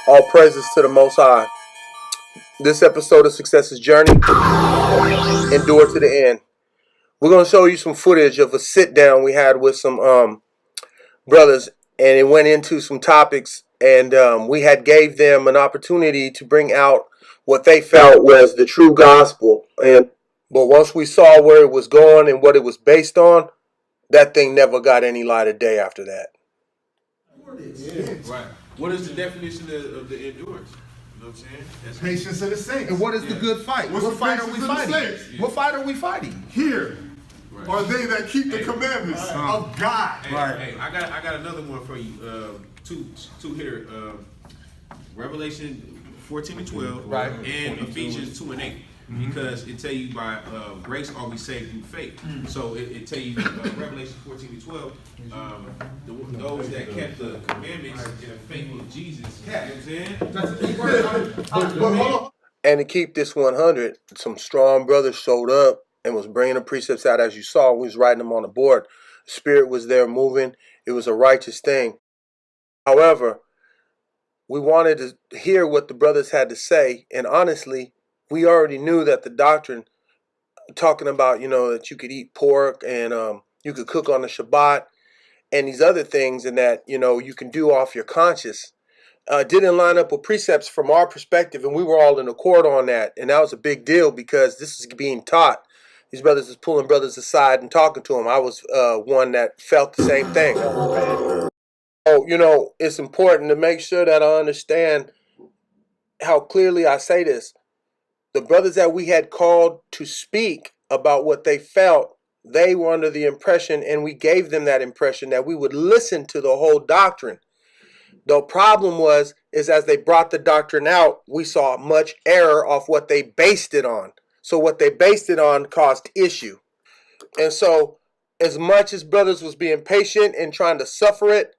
All praises to the Most High. This episode of Success's Journey, endure to the end. We're going to show you some footage of a sit down we had with some brothers, and it went into some topics, and we had gave them an opportunity to bring out what they felt was the true gospel. But once we saw where it was going and what it was based on, that thing never got any light of day after that. Yeah. Right. What is the definition of the endurance? You know what I'm saying? That's patience of the saints. And what is the good fight? What's What the fight are patience we of the fighting? saints? Yeah. What fight are we fighting? Here Right. are they that keep the commandments of God. Hey, I got another one for you. Two here. Revelation 14 and 12, Right. and Ephesians 2 and 8. Because it tell you by grace are we saved through faith. So it tell you Revelation 14 and 12, those that kept the commandments in the faith of Jesus. You know what I'm saying? And to keep this 100, some strong brothers showed up and was bringing the precepts out as you saw. We was writing them on the board. The Spirit was there moving. It was a righteous thing. However, we wanted to hear what the brothers had to say. And honestly, we already knew that the doctrine talking about, that you could eat pork and you could cook on the Shabbat and these other things and that, you can do off your conscience. Didn't line up with precepts from our perspective, and we were all in accord on that. And that was a big deal because this is being taught. These brothers is pulling brothers aside and talking to them. I was one that felt the same thing. So, it's important to make sure that I understand how clearly I say this. The brothers that we had called to speak about what they felt, they were under the impression, and we gave them that impression, that we would listen to the whole doctrine. The problem is as they brought the doctrine out, we saw much error off what they based it on. So what they based it on caused issue. And so as much as brothers was being patient and trying to suffer it,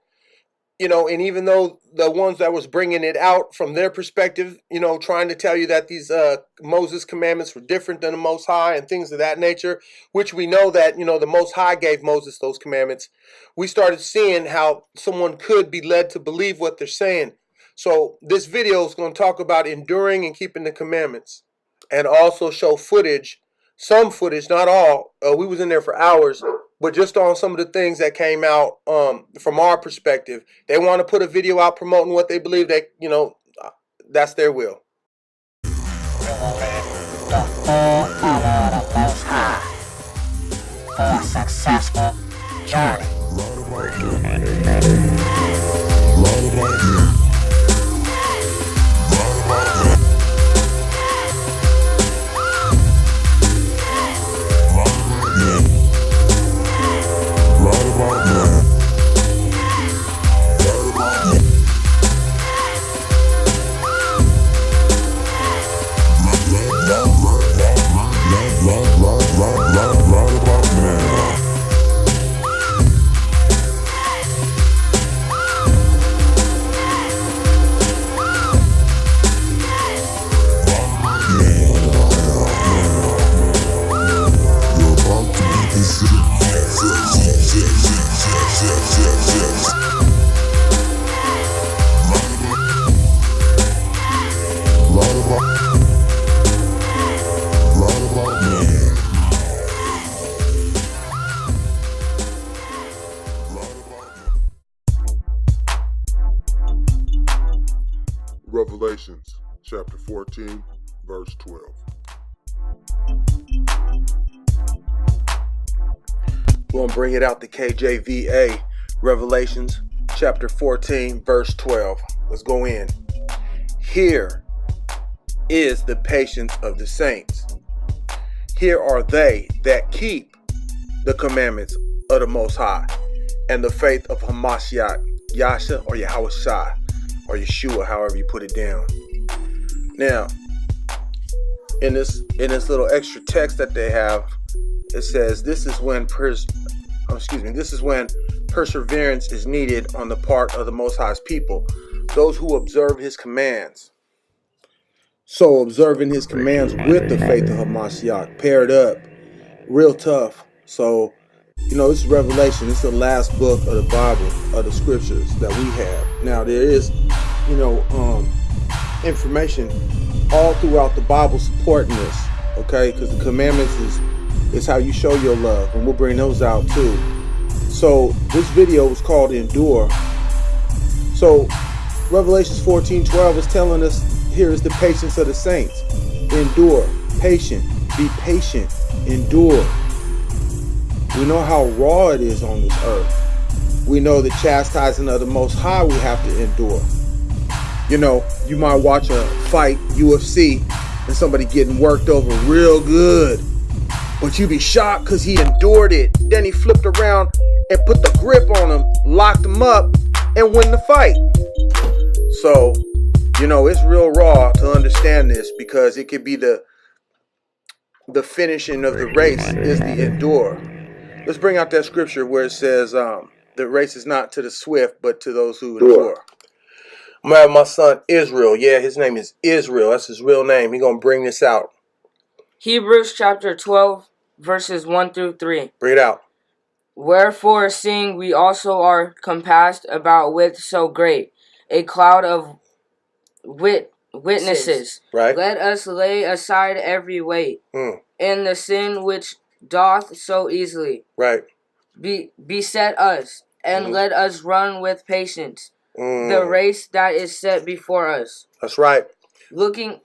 and even though the ones that was bringing it out from their perspective, trying to tell you that these Moses commandments were different than the Most High and things of that nature, which we know that, the Most High gave Moses those commandments, we started seeing how someone could be led to believe what they're saying. So this video is going to talk about enduring and keeping the commandments and also show footage, some footage, not all. We was in there for hours. But just on some of the things that came out from our perspective, they want to put a video out promoting what they believe that, that's their will. For a successful journey. Revelations chapter 14, verse 12. We're going to bring it out the KJVA. Revelations chapter 14, verse 12. Let's go in. Here is the patience of the saints. Here are they that keep the commandments of the Most High and the faith of Hamashiach, Yasha or Yahawah, or Yeshua, however you put it down. Now, in this little extra text that they have, it says this is when perseverance is needed on the part of the Most High's people, those who observe His commands. So observing His commands with the faith of Hamashiach paired up, real tough. So, this is Revelation. It's the last book of the Bible, of the scriptures that we have. Now there is, information all throughout the Bible supporting this, okay? Because the commandments is how you show your love, and we'll bring those out too. So this video is called Endure. So Revelations 14:12 is telling us, here is the patience of the saints. Endure, patient, be patient, endure. We know how raw it is on this earth. We know the chastising of the Most High we have to endure. You know, you might watch a fight, UFC, and somebody getting worked over real good, but you be shocked because he endured it. Then he flipped around and put the grip on him, locked him up, and win the fight. So, you know, it's real raw to understand this, because it could be the finishing of the race is the endure. Let's bring out that scripture where it says, the race is not to the swift, but to those who endure. I'm gonna have my son Israel. Yeah, his name is Israel. That's his real name. He's gonna bring this out. Hebrews chapter 12, verses 1 through 3. Bring it out. Wherefore, seeing we also are compassed about with so great a cloud of witnesses, Right. let us lay aside every weight and the sin which doth so easily Right. beset us, and let us run with patience the race that is set before us. That's right. Looking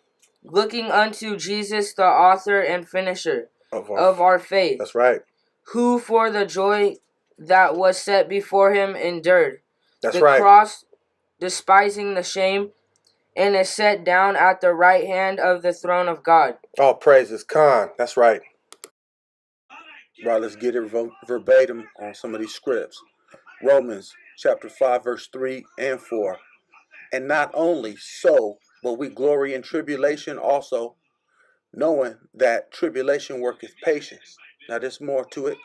unto Jesus, the author and finisher of our faith. That's right. Who for the joy that was set before him endured That's the right. cross, despising the shame, and is set down at the right hand of the throne of God. All praises, Khan. That's right. Right, let's get it verbatim on some of these scripts. Romans chapter 5, verse 3 and 4. And not only so, but we glory in tribulation also, knowing that tribulation worketh patience. Now there's more to it,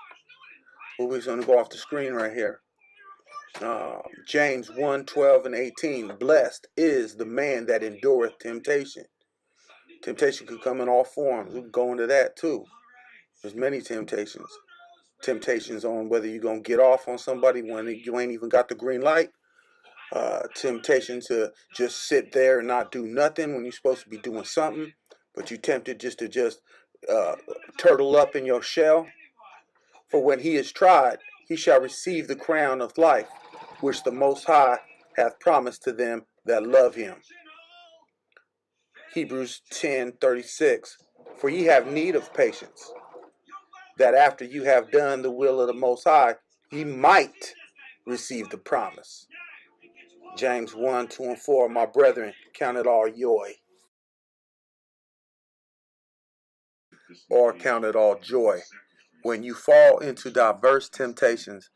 but we're going to go off the screen right here. James 1:12 and 18. Blessed is the man that endureth temptation. Temptation could come in all forms. We can go into that too. There's many temptations. Temptations on whether you're going to get off on somebody when you ain't even got the green light. Temptation to just sit there and not do nothing when you're supposed to be doing something, but you tempted just to turtle up in your shell. For when he is tried, he shall receive the crown of life, which the Most High hath promised to them that love him. Hebrews 10:36. For ye have need of patience, that after you have done the will of the Most High, ye might receive the promise. James 1:2 and 4. My brethren, count it all joy. Or count it all joy when you fall into diverse temptations.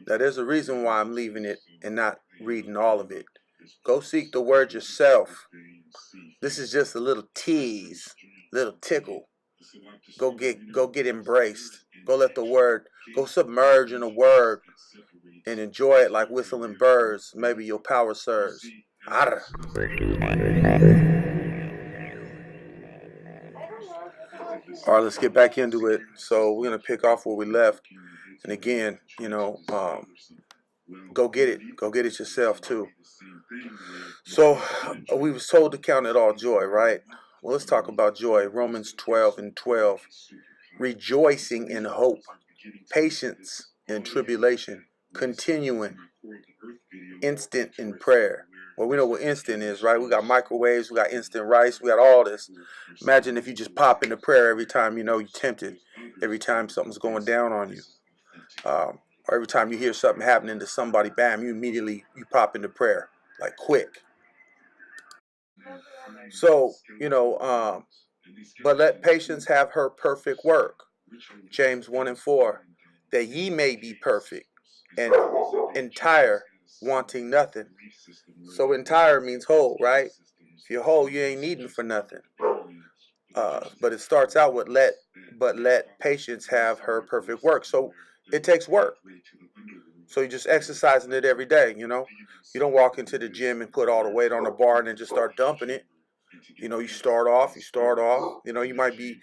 Now there's a reason why I'm leaving it and not reading all of it. Go seek the word yourself. This is just a little tease, little tickle. Go get embraced. Go let the word, go submerge in the word and enjoy it like whistling birds. Maybe your power serves. Arr. All right, let's get back into it. So we're going to pick off where we left. And again, you know, go get it. Go get it yourself too. So we was told to count it all joy, right? Well, let's talk about joy. Romans 12 and 12. Rejoicing in hope, patience in tribulation, continuing, instant in prayer. Well, we know what instant is, right? We got microwaves, we got instant rice, we got all this. Imagine if you just pop into prayer every time you know you're tempted, every time something's going down on you. Or every time you hear something happening to somebody, bam, you pop into prayer, like quick. So, you know, but let patience have her perfect work. James 1 and 4. That ye may be perfect and entire, wanting nothing. So entire means whole, right? If you're whole, you ain't needing for nothing. But it starts out with let patience have her perfect work. So it takes work. So you're just exercising it every day, you know. You don't walk into the gym and put all the weight on the bar and then just start dumping it. You know, you start off. You know, you might be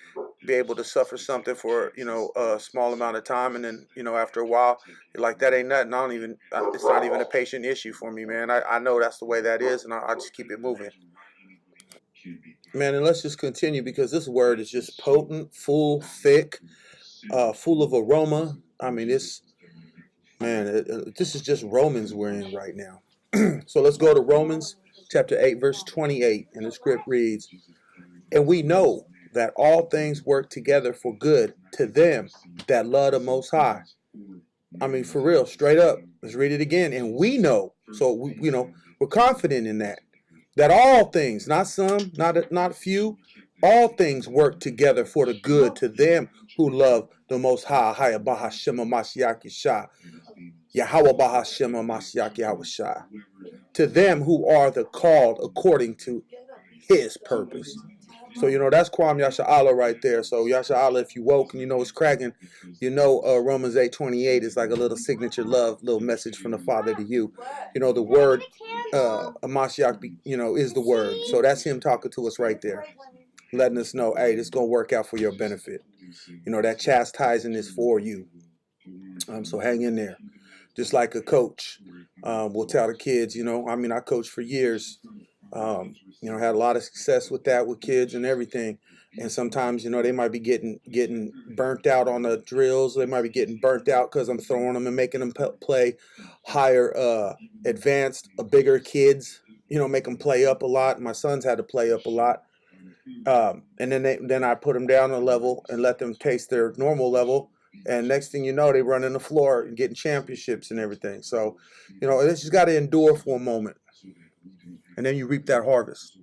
able to suffer something for, you know, a small amount of time, and then, you know, after a while, you're like, that ain't nothing. It's not even a patient issue for me, man. I know that's the way that is, and I just keep it moving. Man, and let's just continue because this word is just potent, full, thick, full of aroma. I mean, this is just Romans we're in right now. So let's go to Romans chapter 8, verse 28, and the script reads, "And we know that all things work together for good to them that love the Most High." I mean, for real, straight up. Let's read it again. And we know, so we're confident in that all things, not some, not a few, all things work together for the good to them who love the Most High. AHAYAH Shema Mashiach Yeshua. YAHAWAH Shema Mashiach Yahweh. To them who are the called according to His purpose. So, that's Kwam YASHARAHLAH right there. So, YASHARAHLAH, if you woke and it's cracking, Romans 8:28 is like a little signature love, little message from the Father to you. The word, Mashiach, is the word. So that's Him talking to us right there, letting us know, hey, this is going to work out for your benefit. That chastising is for you. So hang in there. Just like a coach will tell the kids, I coached for years. Had a lot of success with that with kids and everything. And sometimes, they might be getting burnt out on the drills. They might be getting burnt out because I'm throwing them and making them play higher, advanced, bigger kids. Make them play up a lot. My sons had to play up a lot. And then I put them down a level and let them taste their normal level. And next thing you know, they run in the floor and getting championships and everything. So, it's just got to endure for a moment. And then you reap that harvest.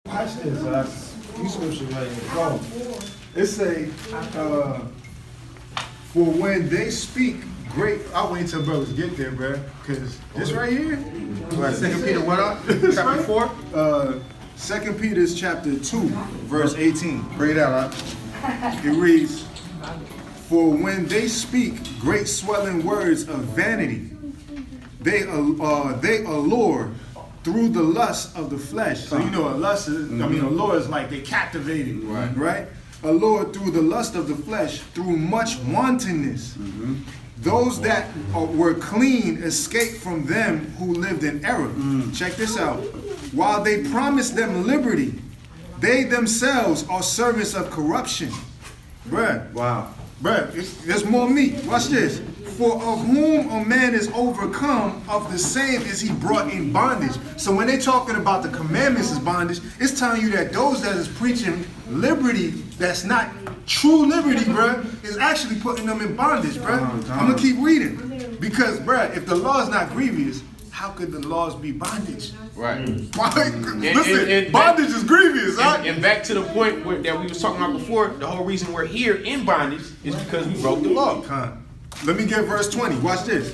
Watch this. These scriptures right here. Go. It say, for when they speak great. I'll wait till brothers get there, bro. Because this right here. Right, 2 Peter what up? Chapter 4? 2 Peter chapter 2, verse 18. Bring it out, huh? It reads, for when they speak great swelling words of vanity, they allure through the lust of the flesh. So a lust is, allure is like they captivated, right? Allure through the lust of the flesh, through much wantonness. Those that were clean escaped from them who lived in error. Check this out. While they promised them liberty, they themselves are servants of corruption. Bruh. Wow. Bruh, there's more meat. Watch this. For of whom a man is overcome, of the same is he brought in bondage. So when they're talking about the commandments as bondage, it's telling you that those that is preaching liberty, that's not true liberty, bruh, is actually putting them in bondage, bruh. I'm going to keep reading. Because, bruh, if the law is not grievous, how could the laws be bondage? Right. Listen, bondage is grievous, right? And back to the point that we was talking about before, the whole reason we're here in bondage is because we broke the law. Let me get verse 20. Watch this.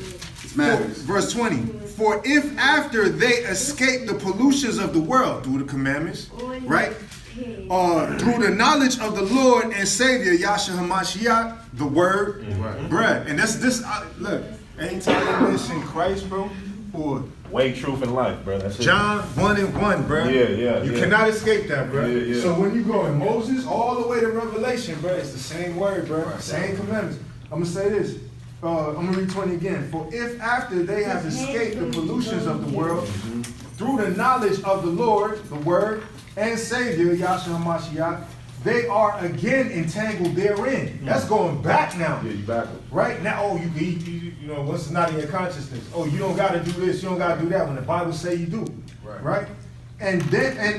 Verse 20. For if after they escape the pollutions of the world through the commandments, right? Through the knowledge of the Lord and Savior, Yahshua HaMashiach, the word, bruh. And this look, anytime you mention Christ, bro, or way, truth, and life, bro. That's John 1:1, bro. Yeah. You cannot escape that, bro. Yeah. So when you go in Moses all the way to Revelation, bro, it's the same word, bro. Same commandments. I'm gonna say this. I'm gonna read 20 again. For if after they have escaped the pollutions of the world through the knowledge of the Lord, the Word, and Savior, Yahshua HaMashiach, they are again entangled therein. That's going back now. Yeah, you backward. Right now, you once it's not in your consciousness. Oh, you don't got to do this, you don't got to do that. When the Bible say you do, right? And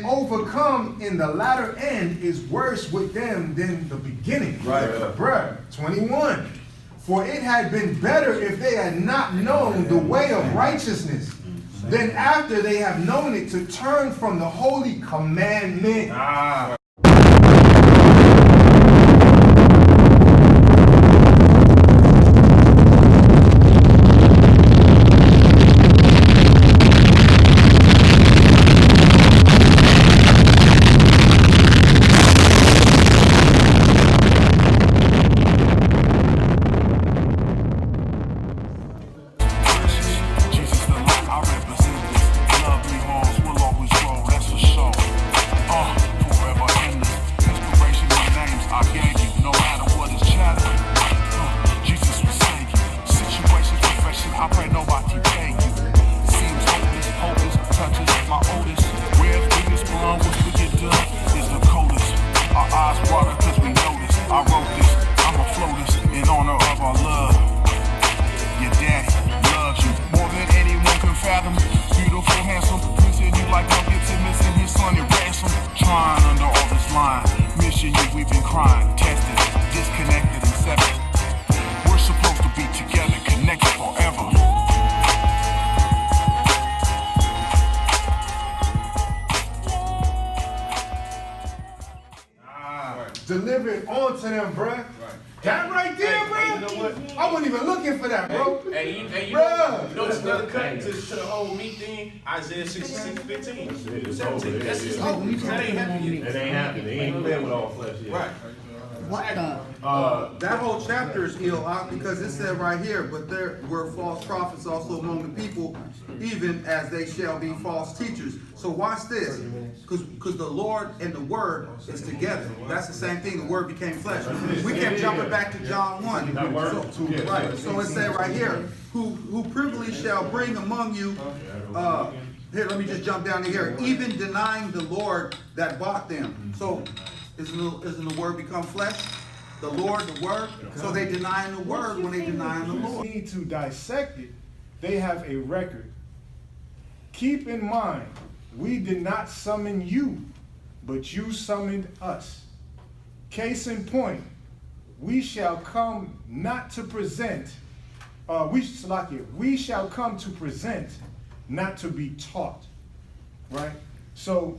overcome in the latter end is worse with them than the beginning. Right. Bruh, 21. For it had been better if they had not known the way of righteousness, than after they have known it to turn from the holy commandment. Forever delivered onto them, bruh. Right. That right there, bro. Hey, you know what? I wasn't even looking for that, bro. Hey, you Bruh. know it's another cut to the whole meat thing. Isaiah 66:15. 17. That's just that ain't happening yet. It ain't happening. He ain't playing with all flesh yet. Right. What the? That whole chapter is ill because it said right here, but there were false prophets also among the people, even as they shall be false teachers. So watch this, because the Lord and the Word is together. That's the same thing. The Word became flesh. We kept jumping back to John 1. Right. So it said right here, who privily shall bring among you. Here, let me just jump down to here. Even denying the Lord that bought them. So isn't the Word become flesh? The Lord, the Word. So they denying the Word when they denying the Lord. Need to dissect it. They have a record. Keep in mind, we did not summon you, but you summoned us. Case in point, we shall come not to present. We shall come to present, not to be taught. Right? So.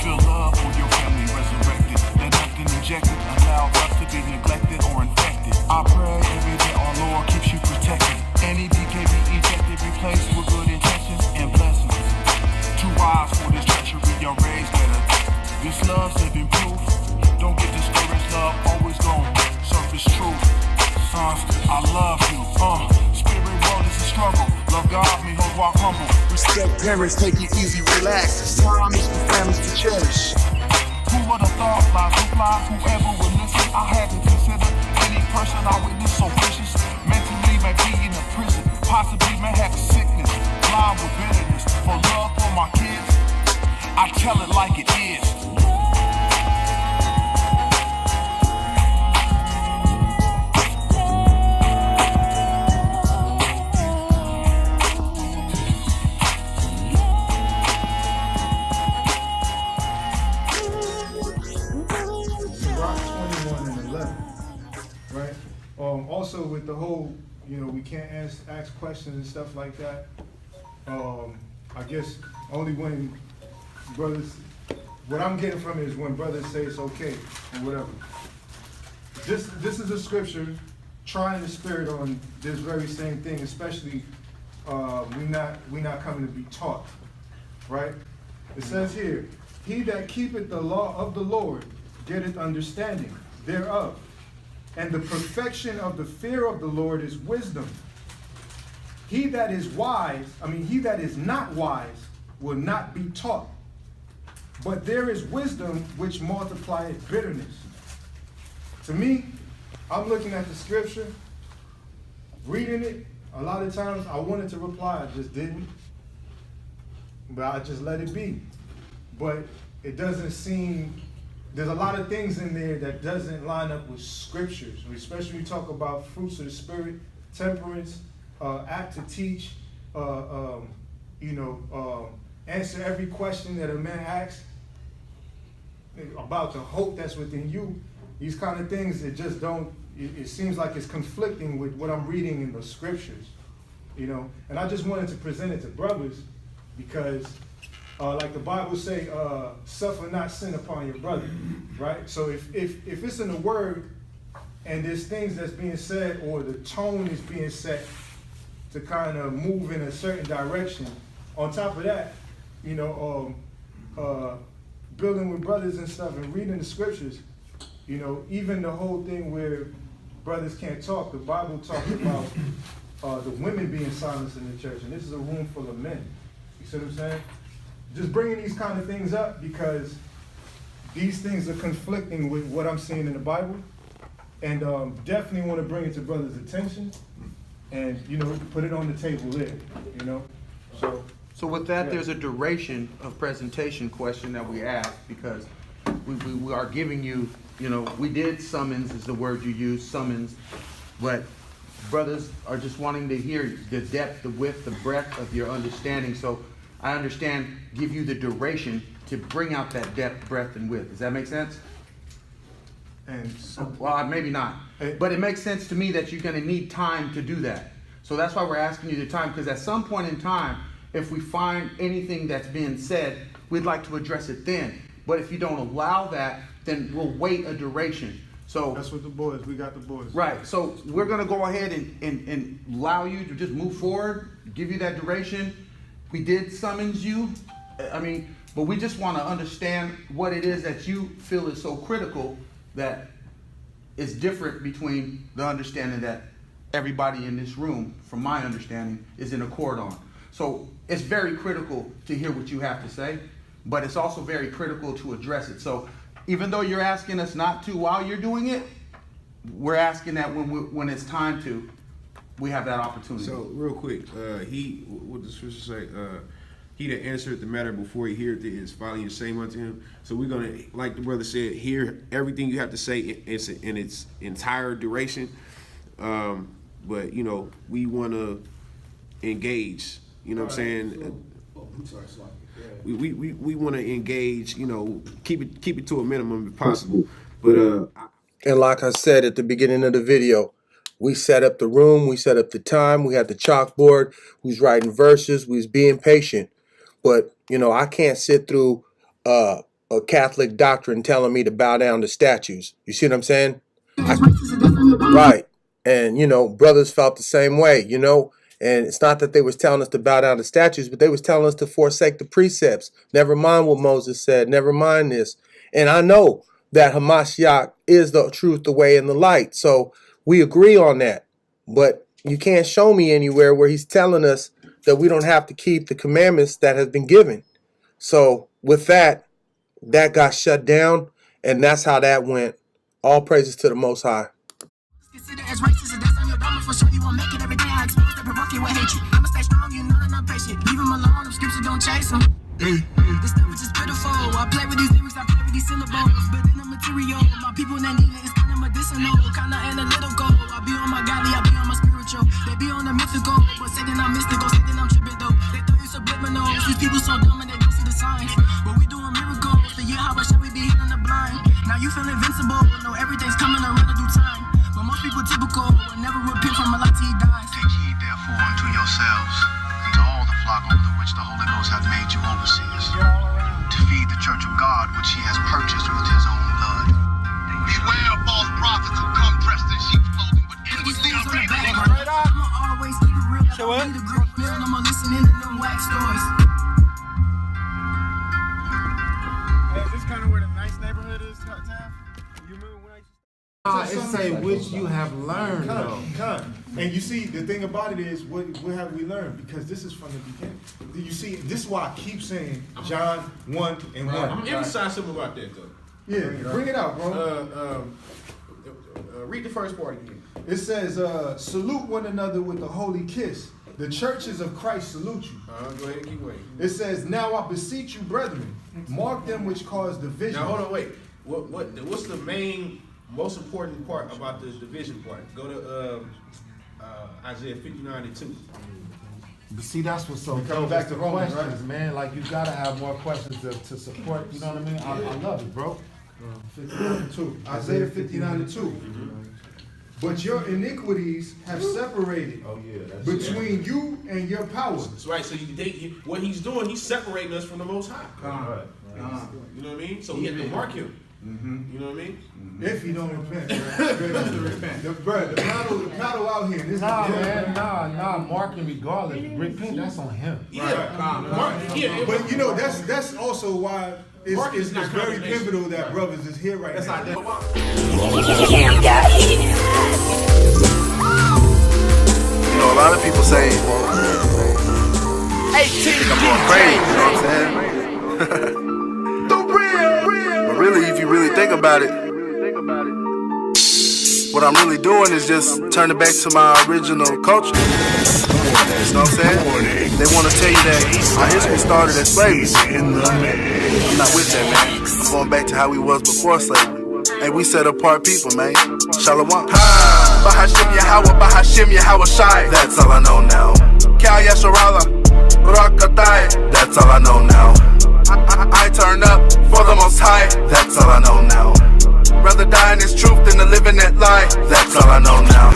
Feel love for your family resurrected. Let nothing injected allow us to be neglected or infected. I pray every day our Lord keeps you protected. Any DKB ejected, replaced with good intentions and blessings. Too wise for this treachery, you're raised better. This love's living proof. Don't get discouraged, love always gon' surface truth. Sons, I love you. Spirit world is a struggle. Love God, me hold walk humble. Respect parents, take it easy, relax. It's time is for families to cherish. Who would have thought, lies who fly, whoever would listen? I had to consider any person I witnessed so vicious. Mentally may be in a prison, possibly may have sickness, blind with bitterness. For love for my kids, I tell it like it is. Also with the whole, we can't ask questions and stuff like that. I guess only when brothers, what I'm getting from it is when brothers say it's okay or whatever. This is a scripture trying the spirit on this very same thing, especially we not coming to be taught, right? It says here, he that keepeth the law of the Lord getteth understanding thereof. And the perfection of the fear of the Lord is wisdom. He that is not wise will not be taught. But there is wisdom which multiplieth bitterness. To me, I'm looking at the scripture, reading it. A lot of times I wanted to reply, I just didn't. But I just let it be. But it doesn't seem. There's a lot of things in there that doesn't line up with scriptures, especially when you talk about fruits of the spirit, temperance, act to teach, answer every question that a man asks about the hope that's within you. These kind of things, it just don't, it seems like it's conflicting with what I'm reading in the scriptures, And I just wanted to present it to brothers because like the Bible say, suffer not sin upon your brother, right? So if it's in the word and there's things that's being said or the tone is being set to kind of move in a certain direction, on top of that, building with brothers and stuff and reading the scriptures, even the whole thing where brothers can't talk, the Bible talks about the women being silenced in the church, and this is a room full of men. You see what I'm saying? Just bringing these kind of things up because these things are conflicting with what I'm seeing in the Bible, and definitely want to bring it to brothers' attention, and put it on the table there, So with that, there's a duration of presentation question that we ask because we are giving you, we did summons is the word you use, summons, but brothers are just wanting to hear the depth, the width, the breadth of your understanding. So I understand, give you the duration to bring out that depth, breadth, and width. Does that make sense? And well, maybe not. But it makes sense to me that you're going to need time to do that. So that's why we're asking you the time, because at some point in time, if we find anything that's being said, we'd like to address it then. But if you don't allow that, then we'll wait a duration. So that's what the boys, we got the boys. Right. So we're gonna go ahead and allow you to just move forward, give you that duration. We did summons you. I mean, but we just want to understand what it is that you feel is so critical that is different between the understanding that everybody in this room, from my understanding, is in accord on. So it's very critical to hear what you have to say, but it's also very critical to address it. So even though you're asking us not to while you're doing it, we're asking that when it's time to, we have that opportunity. So real quick, what the scripture say? He that answered the matter before he heareth it is folly and shame unto him. So we're gonna, like the brother said, hear everything you have to say in its entire duration. But you know, we want to engage. You know what I'm saying? We want to engage. You know, keep it to a minimum if possible. But and like I said at the beginning of the video, we set up the room, we set up the time, we had the chalkboard, we was writing verses, we was being patient. But you know, I can't sit through a Catholic doctrine telling me to bow down to statues. You see what I'm saying? Right. And you know, brothers felt the same way. You know. And it's not that they was telling us to bow down to statues, but they was telling us to forsake the precepts. Never mind what Moses said. Never mind this. And I know that Hamashiach is the truth, the way, and the light. So we agree on that. But you can't show me anywhere where he's telling us that we don't have to keep the commandments that have been given. So with that, that got shut down. And that's how that went. All praises to the Most High. Consider as racist, that's on your dumb for sure. You won't make it every day. I expose that provoke you with hatred. I'ma stay strong, you know that I'm patient. Leave him alone, them scriptures don't chase him. This stuff is just pitiful. I play with these lyrics, I play with these syllables. But in the material, my people that need it is kinda medicinal, kinda analytical. I be on my godly, I be on my spiritual. They be on the mythical, but say that I'm mystical, say that I'm tripping though. They throw you subliminals. These people so dumb and they don't see the signs. But we doing miracles. The Yahawah shall we be hitting the blind. Now you feel invincible, know everything's coming around in due time. But most people typical will never repent from a lot till he dies. Take heed therefore unto yourselves and to all the flock over which the Holy Ghost hath made you overseers, to feed the church of God which he has purchased with his own blood. Beware of false prophets who come dressed in sheep's clothing, but inwardly are ravening. I'ma always keep it real. So what? I'ma listen in to them wax stories. Hey, is this kind of where the nice neighborhood is, Tav? You remember when I used to... It say which you have learned, though. And you see, the thing about it is, what have we learned? Because this is from the beginning. You see, this is why I keep saying John 1 and 1. I'm gonna emphasize something about that though. Yeah, bring it out, bro. Read the first part again. It says, salute one another with a holy kiss. The churches of Christ salute you. Go ahead and keep waiting. It says, now I beseech you, brethren, mark them which cause division. Now hold on, wait. What's the most important part about the division part? Go to Isaiah 59:2. But see, that's what's so coming back to Romans, questions, right? man. Like, you gotta have more questions to support. You know what I mean? I love it, bro. 59:2. Isaiah 59:2. But your iniquities have separated between you and your power. That's right. So what he's doing, he's separating us from the Most High. You know what I mean? So he had to mark him. You know what I mean? If you don't repent, the paddle out here. This Nah, marking regardless. Repent, that's on him. Yeah. But you know, that's also why it's very pivotal that brothers is here right now. You know, a lot of people say, I think I'm going crazy, you know what I'm saying? But really, if you really think about it, what I'm really doing is just turning back to my original culture. You know what I'm saying? They want to tell you that our history started as slavery. I'm not with that, man. I'm going back to how we was before slavery. Hey, we set apart people, man. Shalom. Bahashim Yahawah, Bahashim Yahawah. That's all I know now. YASHARAHLAH, BARAK, ATHA. That's all I know now. I turn up for the Most High. That's all I know now. Rather die in His truth than to live in that lie. That's all I know now.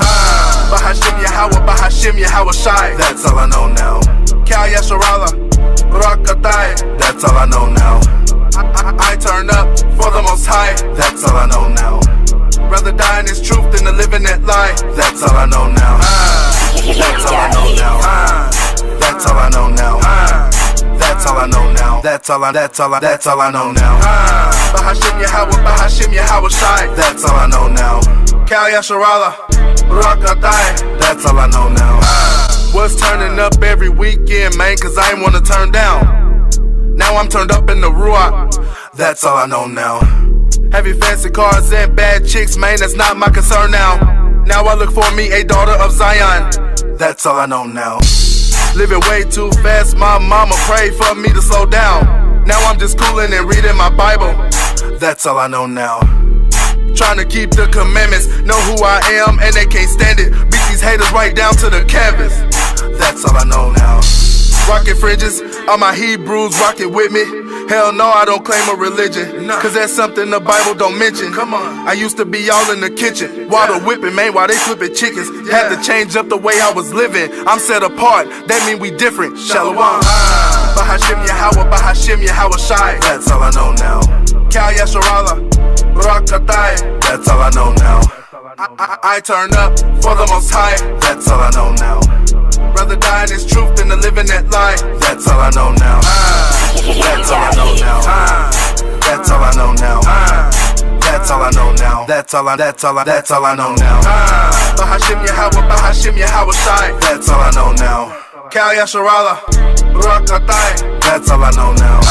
Bahashim Yahawah, Bahashim Yahawah. That's all I know now. YASHARAHLAH, BARAK, ATHA. That's all I know now. I turn up for the Most High. That's all I know now. Bahashim Yahawah, Bahashim Yahawah Shai. That's all I know now. YASHARAHLAH, BARAK ATHA. That's all I know now. Was turning up every weekend, man, cause I ain't wanna turn down. Now I'm turned up in the Ruach. That's all I know now. Heavy fancy cars and bad chicks, man, that's not my concern now. Now I look for me a daughter of Zion. That's all I know now. Living way too fast, my mama prayed for me to slow down. Now I'm just cooling and reading my Bible. That's all I know now. Trying to keep the commandments, know who I am and they can't stand it. Beat these haters right down to the canvas. That's all I know now. Rockin' fringes, all my Hebrews rockin' with me. Hell no, I don't claim a religion, cause that's something the Bible don't mention. Come on, I used to be all in the kitchen, water whipping, man, while they flipping chickens. Had to change up the way I was living. I'm set apart, that mean we different. Shalom. Bahashim Yahawah, Bahashim Yahawah Shai. That's all I know now. YASHARAHLAH, BARAK ATHA. That's all I know now. I turn up for the Most High. That's all I know now. Rather die in this truth than to live in that lie. That's all I know now. That's all I know now. That's all I know now. That's all I know now. That's all I know now. Bahashim Yahawah, Bahashim Yahawah Shai. That's all I know now. YASHARAHLAH, BARAK ATHA. That's all I know now.